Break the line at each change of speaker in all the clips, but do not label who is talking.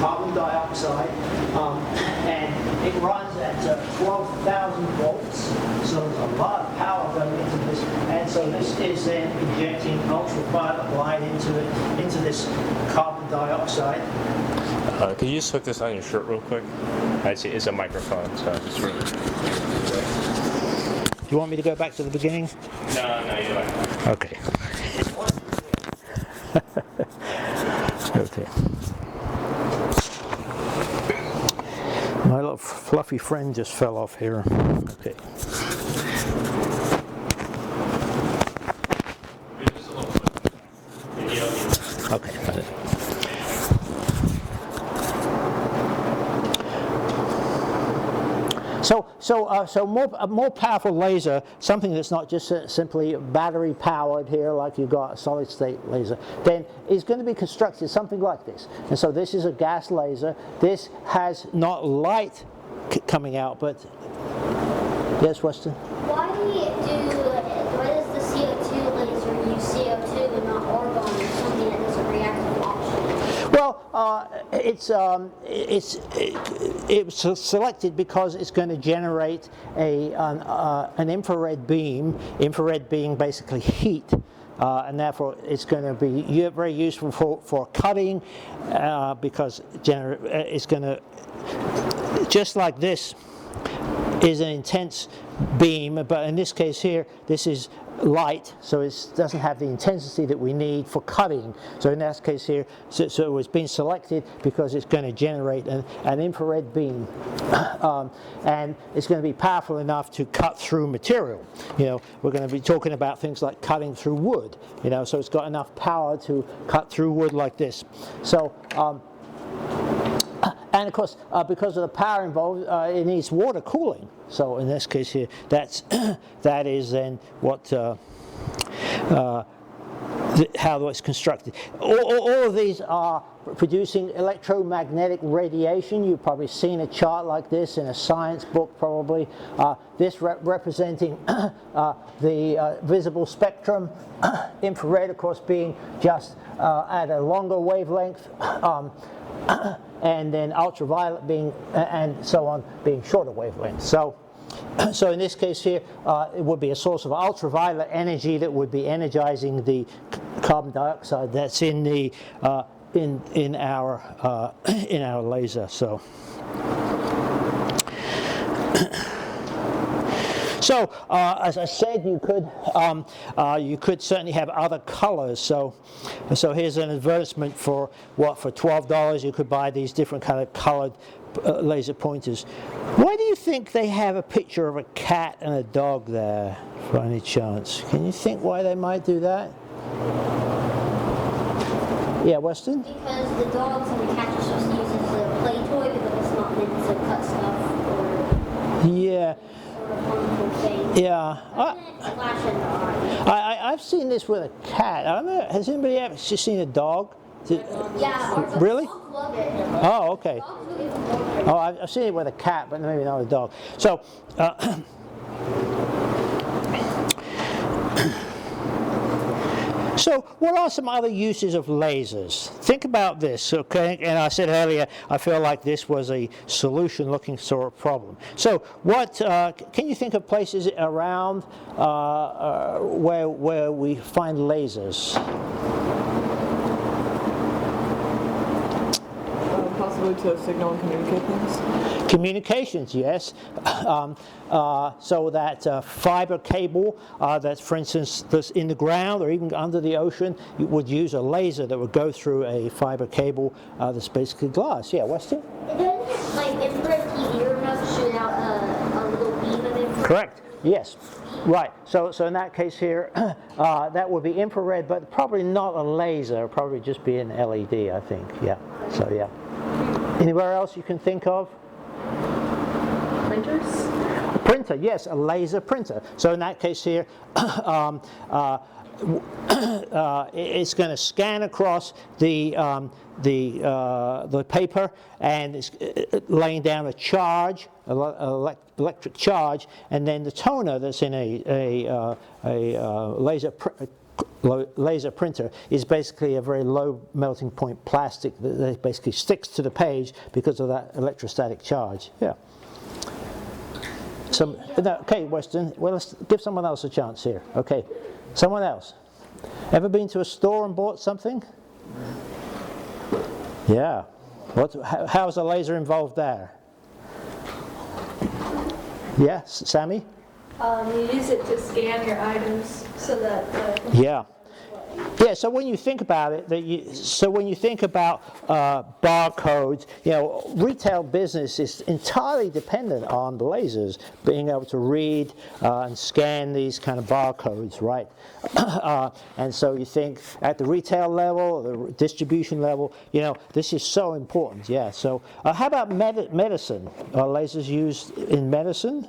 carbon dioxide, and it runs at 12,000 volts, so there's a lot of power going into this, and so this is then injecting ultraviolet light into this carbon dioxide.
Could you just hook this on your shirt real quick? I see it's a microphone, so just really.
Do you want me to go back to the beginning?
No, you're right.
Okay. Okay. My little fluffy friend just fell off here. Okay. Okay, got it. So more powerful laser, something that's not just simply battery powered here, like you've got a solid state laser, then is going to be constructed something like this. And so this is a gas laser. This has not light coming out, but yes, Weston.
Why does the CO2 laser use CO2 and not argon or something that doesn't react with oxygen?
Well, it was selected because it's going to generate an infrared beam. Infrared being basically heat, and therefore it's going to be very useful for cutting because it's going to, just like this is an intense beam, but in this case here, this is light, so it doesn't have the intensity that we need for cutting. So in that case here, so it was being selected because it's going to generate an infrared beam, and it's going to be powerful enough to cut through material. You know, we're going to be talking about things like cutting through wood. You know, so it's got enough power to cut through wood like this. So. And of course, because of the power involved, it needs water cooling. So in this case here, that is then what how it's constructed. All of these are producing electromagnetic radiation. You've probably seen a chart like this in a science book, probably. This representing the visible spectrum, infrared, of course, being just at a longer wavelength. And then ultraviolet being, and so on, being shorter wavelengths. So in this case here, it would be a source of ultraviolet energy that would be energizing the carbon dioxide that's in the in our laser. So, as I said, you could certainly have other colors. So here's an advertisement for $12 you could buy these different kind of colored laser pointers. Why do you think they have a picture of a cat and a dog there, for any chance? Can you think why they might do that? Yeah, Weston?
Because the dogs and the cats are supposed to use it as a play toy because it's not meant to cut stuff or...
Yeah. Yeah, I've seen this with a cat. I don't know. Has anybody ever seen a dog?
Yeah.
Really?
Dogs love it.
Oh, okay. Oh, I've seen it with a cat, but maybe not a dog. So. So what are some other uses of lasers? Think about this, okay? And I said earlier, I feel like this was a solution looking for a problem. So what, can you think of places around where we find lasers?
Possibly to signal and communicate things?
Communications, yes. So that fiber cable that's, for instance, that's in the ground or even under the ocean, you would use a laser that would go through a fiber cable that's basically glass. Yeah, Weston?
Doesn't like infrared TV remote shoot out a little beam of infrared?
Correct. Yes. Right. So in that case here, that would be infrared, but probably not a laser. It'd probably just be an LED, I think. Yeah. So yeah. Anywhere else you can think of?
Printers?
A printer, yes, a laser printer. So in that case here, it's going to scan across the paper, and it's laying down a charge, electric charge, and then the toner that's in a laser laser printer is basically a very low melting point plastic that basically sticks to the page because of that electrostatic charge. Yeah. Okay, Weston, well, let's give someone else a chance here. Okay, someone else. Ever been to a store and bought something? Yeah. How's a laser involved there? Yes, Sammy?
You use it to scan your items so that
Yeah. Yeah, so when you think about it, when you think about barcodes, retail business is entirely dependent on the lasers being able to read and scan these kind of barcodes, right? And so you think at the retail level, the distribution level, this is so important. Yeah. So how about medicine? Are lasers used in medicine?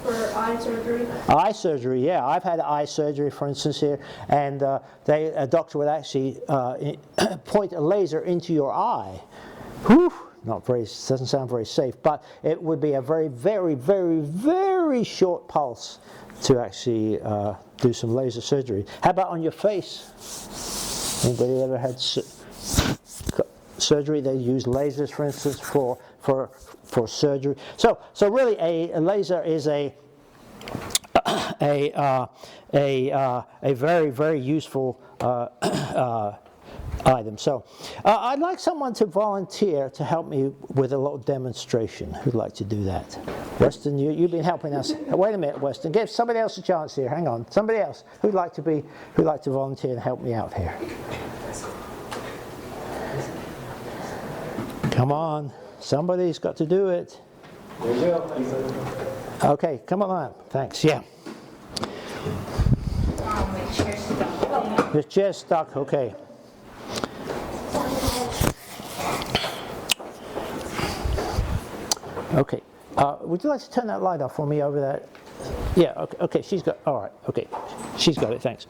for eye surgery?
Eye surgery, yeah. I've had eye surgery, for instance, here, and a doctor would actually point a laser into your eye. Whew, doesn't sound very safe, but it would be a very, very, very, very short pulse to actually do some laser surgery. How about on your face? Anybody ever had surgery? They use lasers, for instance, for surgery. So really, a laser is a very, very useful item. So I'd like someone to volunteer to help me with a little demonstration. Who'd like to do that? Weston, you've been helping us. Wait a minute, Weston. Give somebody else a chance here. Hang on. Somebody else. Who'd like to volunteer and help me out here? Come on. Somebody's got to do it.
There you go.
Okay, come on. Thanks. Yeah. The chair's stuck. Okay. Okay. Would you like to turn that light off for me over there? Yeah. Okay. Okay. She's got. All right. Okay. She's got it. Thanks.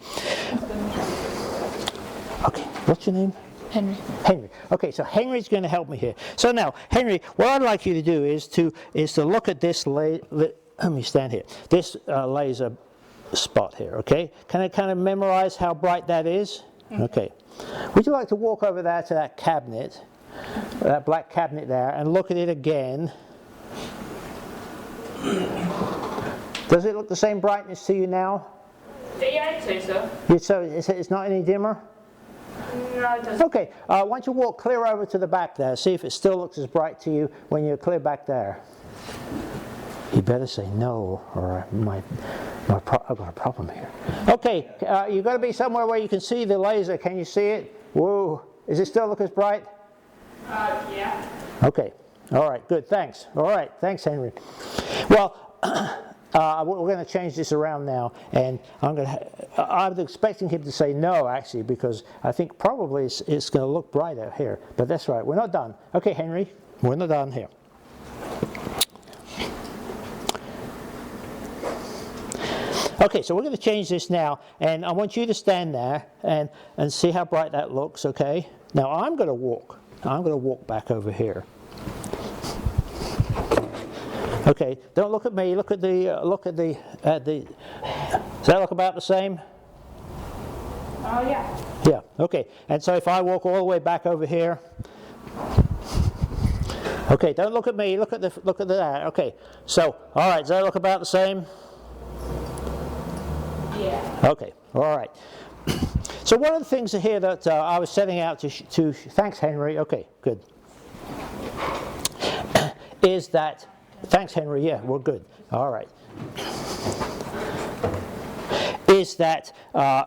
Okay. What's your name?
Henry.
Henry. Okay, so Henry's going to help me here. So now, Henry, what I'd like you to do is to look at this. Let me stand here. This laser spot here. Okay. Can I kind of memorize how bright that is? Okay. Would you like to walk over there to that cabinet, that black cabinet there, and look at it again? Does it look the same brightness to you now?
Yeah, I'd say so.
So it's not any dimmer?
No, it doesn't.
Okay, why don't you walk clear over to the back there, see if it still looks as bright to you when you're clear back there. You better say no, or I've got a problem here. Okay, you've got to be somewhere where you can see the laser. Can you see it? Whoa, does it still look as bright?
Yeah.
Okay, all right, good, thanks. All right, thanks, Henry. Well, we're going to change this around now, and I was expecting him to say no, actually, because I think probably it's going to look brighter here. But that's right, we're not done. Okay, Henry, we're not done here. Okay, so we're going to change this now, and I want you to stand there and see how bright that looks. Okay. Now I'm going to walk back over here. Okay, don't look at me. Look at the. Does that look about the same?
Oh, yeah.
Yeah. Okay. And so if I walk all the way back over here. Okay. Don't look at me. Look at that. Okay. So all right. Does that look about the same?
Yeah.
Okay. All right. So one of the things here that I was setting out to thanks, Henry. Okay. Good. Is that. Thanks, Henry. Yeah, we're good. All right. Is that I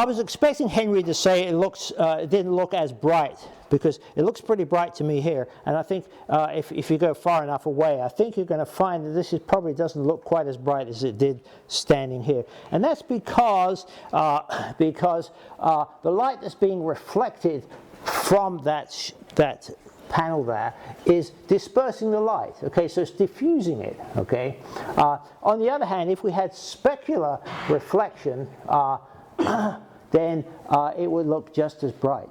was expecting Henry to say it didn't look as bright, because it looks pretty bright to me here, and I think if you go far enough away, I think you're going to find that this probably doesn't look quite as bright as it did standing here, and that's because the light that's being reflected from that panel there is dispersing the light. Okay, so it's diffusing it. Okay. On the other hand, if we had specular reflection, then it would look just as bright.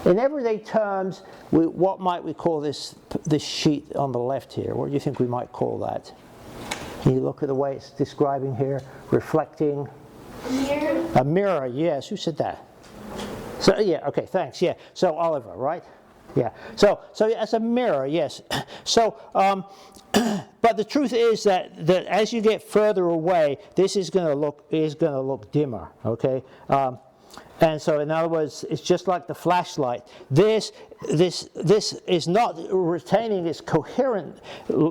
In everyday terms, what might we call this sheet on the left here? What do you think we might call that? Can you look at the way it's describing here? Reflecting.
Mirror.
A mirror, yes. Who said that? So yeah, okay, thanks. Yeah. So Oliver, right? Yeah. So as a mirror, yes. So, but the truth is that as you get further away, this is going to look dimmer. Okay. And so, in other words, it's just like the flashlight. This is not retaining its coherent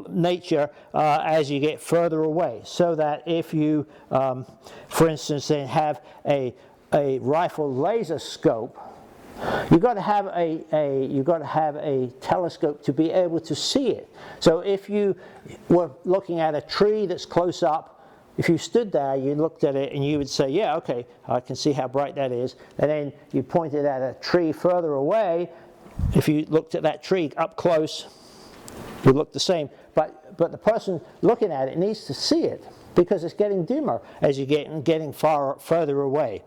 nature as you get further away. So that if you, for instance, then have a rifle laser scope, you've got to have a telescope to be able to see it. So if you were looking at a tree that's close up, if you stood there, you looked at it and you would say, yeah, okay, I can see how bright that is. And then you pointed at a tree further away. If you looked at that tree up close, it would look the same. But the person looking at it needs to see it because it's getting dimmer as you're getting further away.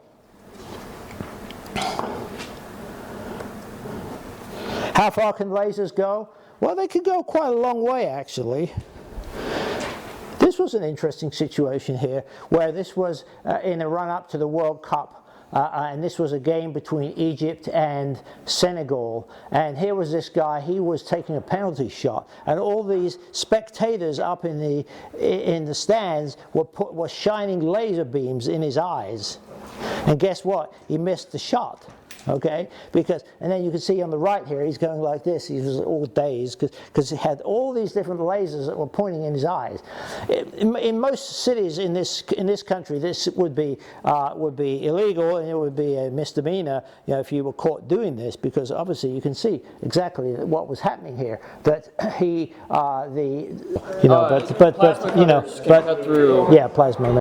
How far can lasers go? Well, they could go quite a long way, actually. This was an interesting situation here, where this was in the run-up to the World Cup, and this was a game between Egypt and Senegal. And here was this guy; he was taking a penalty shot, and all these spectators up in the stands were shining laser beams in his eyes. And guess what? He missed the shot. Okay, and then you can see on the right here, he's going like this. He was all dazed because he had all these different lasers that were pointing in his eyes. In most cities in this country, this would be illegal, and it would be a misdemeanor, if you were caught doing this, because obviously you can see exactly what was happening here. That he, cut through. Yeah, plasma.